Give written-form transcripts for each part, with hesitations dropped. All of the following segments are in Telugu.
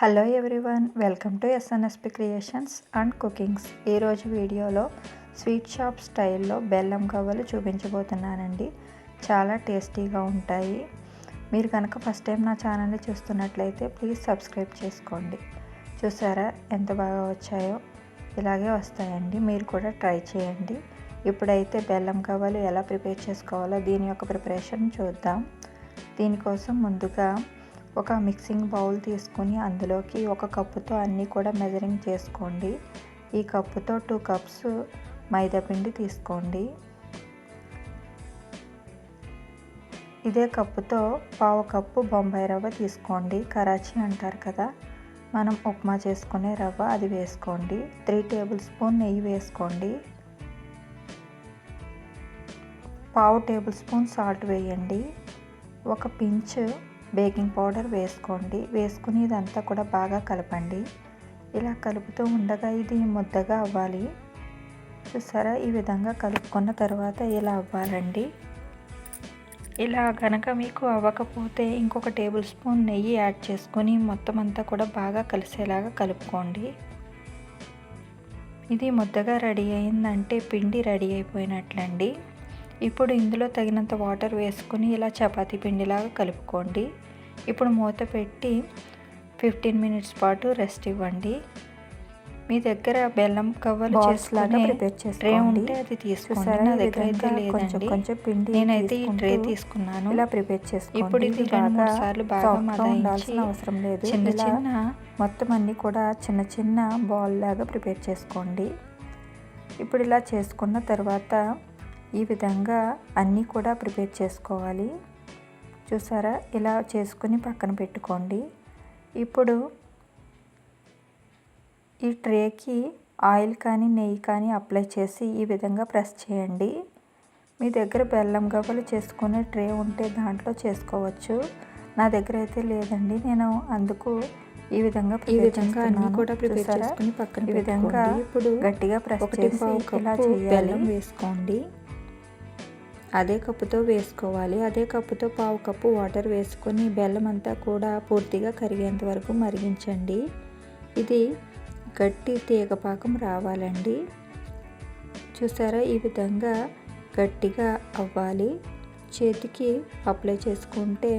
Hello everyone, welcome to ఎస్ఎన్ఎస్పి creations and cookings. ఈరోజు వీడియోలో స్వీట్ షాప్ స్టైల్లో బెల్లం గవ్వలు చూపించబోతున్నానండి. చాలా టేస్టీగా ఉంటాయి. మీరు కనుక ఫస్ట్ టైం నా ఛానల్ని చూస్తున్నట్లయితే ప్లీజ్ సబ్స్క్రైబ్ చేసుకోండి. చూసారా ఎంత బాగా వచ్చాయో? ఇలాగే వస్తాయండి, మీరు కూడా ట్రై చేయండి. ఇప్పుడైతే బెల్లం గవ్వలు ఎలా ప్రిపేర్ చేసుకోవాలో దీని యొక్క ప్రిపరేషన్ చూద్దాం. దీనికోసం ముందుగా ఒక మిక్సింగ్ బౌల్ తీసుకుని అందులోకి ఒక కప్పుతో అన్నీ కూడా మెజరింగ్ చేసుకోండి. ఈ కప్పుతో 2 కప్స్ మైదా పిండి తీసుకోండి. ఇదే కప్పుతో 1/2 కప్పు బొంబాయి రవ్వ తీసుకోండి. కరాచీ అంటారు కదా, మనం ఉప్మా చేసుకునే రవ్వ, అది వేసుకోండి. 3 టేబుల్ స్పూన్ నెయ్యి వేసుకోండి. 1/2 టేబుల్ స్పూన్ సాల్ట్ వేయండి. ఒక పించ్ బేకింగ్ పౌడర్ వేసుకోండి. వేసుకుని ఇదంతా కూడా బాగా కలపండి. ఇలా కలుపుతూ ఉండగా ఇది ముద్దగా అవ్వాలి. చూసారా, ఈ విధంగా కలుపుకున్న తర్వాత ఇలా అవ్వాలండి. ఇలా కనుక మీకు అవ్వకపోతే ఇంకొక టేబుల్ స్పూన్ నెయ్యి యాడ్ చేసుకొని మొత్తం అంతా కూడా బాగా కలిసేలాగా కలుపుకోండి. ఇది ముద్దగా రెడీ అయిందంటే పిండి రెడీ అయిపోయినట్లండి. ఇప్పుడు ఇందులో తగినంత వాటర్ వేసుకుని ఇలా చపాతీ పిండిలాగా కలుపుకోండి. ఇప్పుడు మూత పెట్టి 15 మినిట్స్ పాటు రెస్ట్ ఇవ్వండి. మీ దగ్గర బెల్లం గవ్వలు చేసుకునే ట్రే ఉంటే అది తీసుకోండి. నా దగ్గర అయితే లేదండి, నేనైతే ఈ ట్రే తీసుకున్నాను. ఇలా ప్రిపేర్ చేసుకోండి. ఇప్పుడు ఇది 2-3 సార్లు బాగా మదాయించి అవసరం లేదు. చిన్న చిన్న మొత్తం అన్నీ కూడా చిన్న చిన్న బాల్ లాగా ప్రిపేర్ చేసుకోండి. ఇప్పుడు ఇలా చేసుకున్న తర్వాత ఈ విధంగా అన్నీ కూడా ప్రిపేర్ చేసుకోవాలి. చూసారా, ఇలా చేసుకుని పక్కన పెట్టుకోండి. ఇప్పుడు ఈ ట్రేకి ఆయిల్ కానీ నెయ్యి కానీ అప్లై చేసి ఈ విధంగా ప్రెస్ చేయండి. మీ దగ్గర బెల్లం గవ్వలు చేసుకునే ట్రే ఉంటే దాంట్లో చేసుకోవచ్చు. నా దగ్గర అయితే లేదండి, నేను అందుకు ఈ విధంగా అన్నీ కూడా ప్రిపేర్ చేసుకుని పక్కన ఈ విధంగా ఇప్పుడు గట్టిగా ప్రెస్ చేసి ఇలా చేయాలి. బెల్లం వేసుకోండి. అదే కప్పుతో వేసుకోవాలి. అదే కప్పుతో 1/2 కప్పు వాటర్ వేసుకొని బెల్లం అంతా కూడా పూర్తిగా కరిగేంత వరకు మరిగించండి. ఇది గట్టి తీగపాకం రావాలండి. చూసారా, ఈ విధంగా గట్టిగా అవ్వాలి. చేతికి అప్లై చేసుకుంటే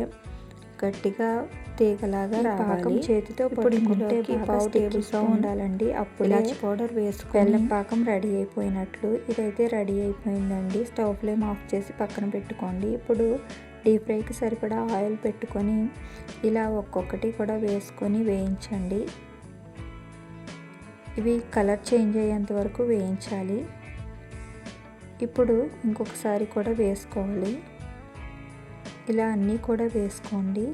గట్టిగా తీగలాగా రావాలి. చేతితో పట్టుకుంటే 1/2 టేబుల్ స్పూన్ ఉండాలండి. అప్పుడు ఇలాచి పౌడర్ వేసుకొని బెల్లం పాకం రెడీ అయిపోయినట్లు. ఇదైతే రెడీ అయిపోయిందండి. స్టవ్ ఫ్లేమ్ ఆఫ్ చేసి పక్కన పెట్టుకోండి. ఇప్పుడు డీప్ ఫ్రైకి సరిపడా ఆయిల్ పెట్టుకొని ఇలా ఒక్కొక్కటి కూడా వేసుకొని వేయించండి. ఇవి కలర్ చేంజ్ అయ్యేంత వరకు వేయించాలి. ఇప్పుడు ఇంకొకసారి కూడా వేసుకోవాలి. ఇలా అన్నీ కూడా వేసుకోండి.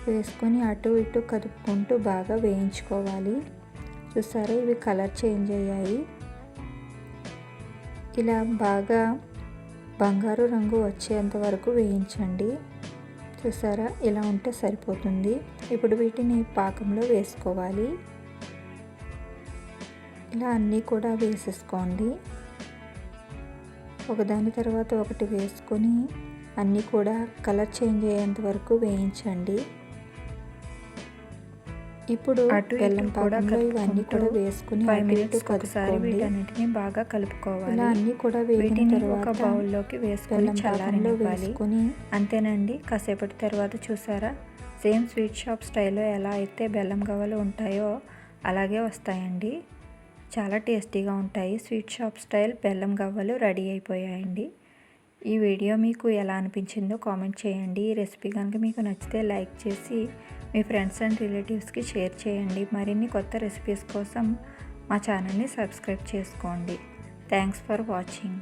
వేసుకొని అటు ఇటు కదుపుకుంటూ బాగా వేయించుకోవాలి. చూసారా, ఇవి కలర్ చేంజ్ అయ్యాయి. ఇలా బాగా బంగారు రంగు వచ్చేంత వరకు వేయించండి. చూసారా, ఇలా ఉంటే సరిపోతుంది. ఇప్పుడు వీటిని పాకంలో వేసుకోవాలి. ఇలా అన్నీ కూడా వేసేసుకోండి. ఒకదాని తర్వాత ఒకటి వేసుకొని అన్నీ కూడా కలర్ చేంజ్ అయ్యేంత వరకు వేయించండి. ఇప్పుడు బెల్లం పాకంలో ఇవన్నీ కూడా వేసుకుని 5 మినిట్స్ ఒకసారి వీటన్నిటిని బాగా కలుపుకోవాలి. ఇలా అన్నీ కూడా వేగిన తర్వాత ఒక బౌల్లోకి వేసుకొని చల్లారనివ్వాలి. అంతేనండి. కాసేపటి తర్వాత చూసారా, సేమ్ స్వీట్ షాప్ స్టైల్లో ఎలా అయితే బెల్లం గవ్వలు ఉంటాయో అలాగే వస్తాయండి. చాలా టేస్టీగా ఉంటాయి. స్వీట్ షాప్ స్టైల్ బెల్లం గవ్వలు రెడీ అయిపోయాయండి. ఈ వీడియో మీకు ఎలా అనిపించిందో కామెంట్ చేయండి. ఈ రెసిపీ కనుక మీకు నచ్చితే లైక్ చేసి మీ ఫ్రెండ్స్ అండ్ రిలేటివ్స్కి షేర్ చేయండి. మరిన్ని కొత్త రెసిపీస్ కోసం మా ఛానల్ని సబ్స్క్రైబ్ చేసుకోండి. Thanks for watching.